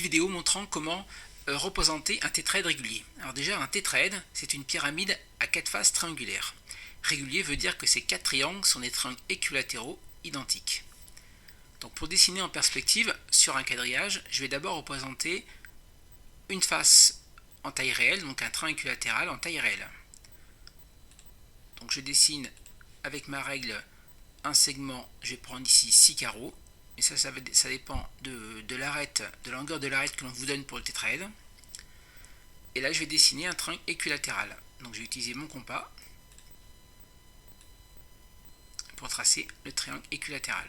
Vidéo montrant comment représenter un tétraèdre régulier. Alors déjà, un tétraèdre, c'est une pyramide à 4 faces triangulaires. Régulier veut dire que ces 4 triangles sont des triangles équilatéraux identiques. Donc pour dessiner en perspective sur un quadrillage, je vais d'abord représenter une face en taille réelle, donc un triangle équilatéral en taille réelle. Donc je dessine avec ma règle un segment, je vais prendre ici 6 carreaux, et ça dépend de la longueur de l'arête que l'on vous donne pour le tétraèdre. Et là je vais dessiner un triangle équilatéral. Donc je vais utiliser mon compas pour tracer le triangle équilatéral.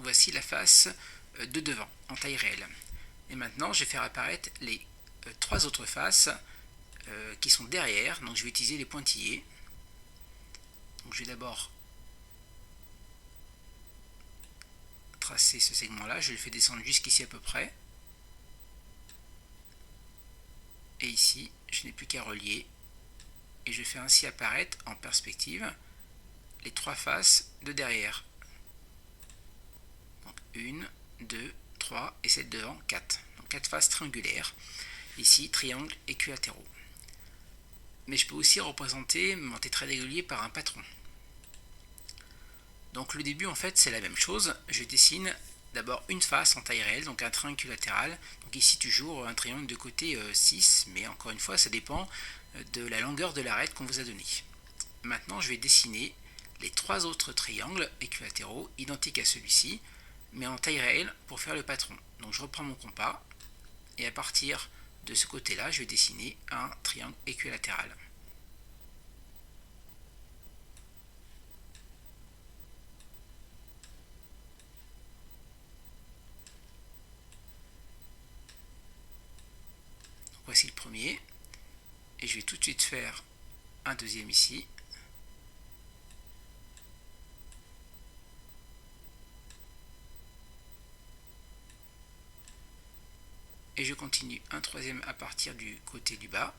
Voici la face de devant en taille réelle. Et maintenant je vais faire apparaître les 3 autres faces qui sont derrière. Donc je vais utiliser les pointillés. Donc je vais d'abord tracer ce segment là, je le fais descendre jusqu'ici à peu près. Et ici je n'ai plus qu'à relier, et je fais ainsi apparaître en perspective les 3 faces de derrière. Donc 1, 2, 3 et celle devant 4. Donc 4 faces triangulaires. Ici triangles équilatéraux. Mais je peux aussi représenter mon tétraèdre régulier par un patron. Donc le début en fait c'est la même chose. Je dessine d'abord une face en taille réelle, donc un triangle équilatéral. Donc ici toujours un triangle de côté 6, mais encore une fois ça dépend de la longueur de l'arête qu'on vous a donnée. Maintenant je vais dessiner les 3 autres triangles équilatéraux identiques à celui-ci, mais en taille réelle pour faire le patron. Donc je reprends mon compas, et à partir de ce côté-là, je vais dessiner un triangle équilatéral. Donc voici le premier, et je vais tout de suite faire un deuxième ici. Et je continue un troisième à partir du côté du bas.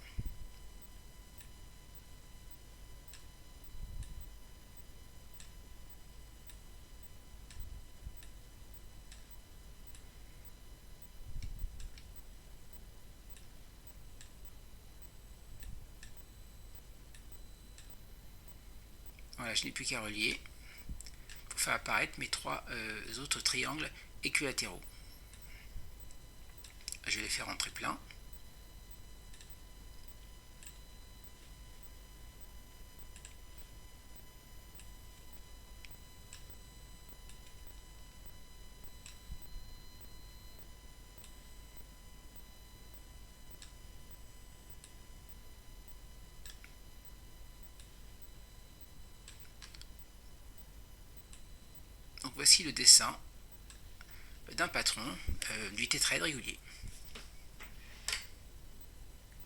Voilà, je n'ai plus qu'à relier pour faire apparaître mes 3 autres triangles équilatéraux. Je vais les faire entrer plein. Donc voici le dessin d'un patron du tétraèdre régulier.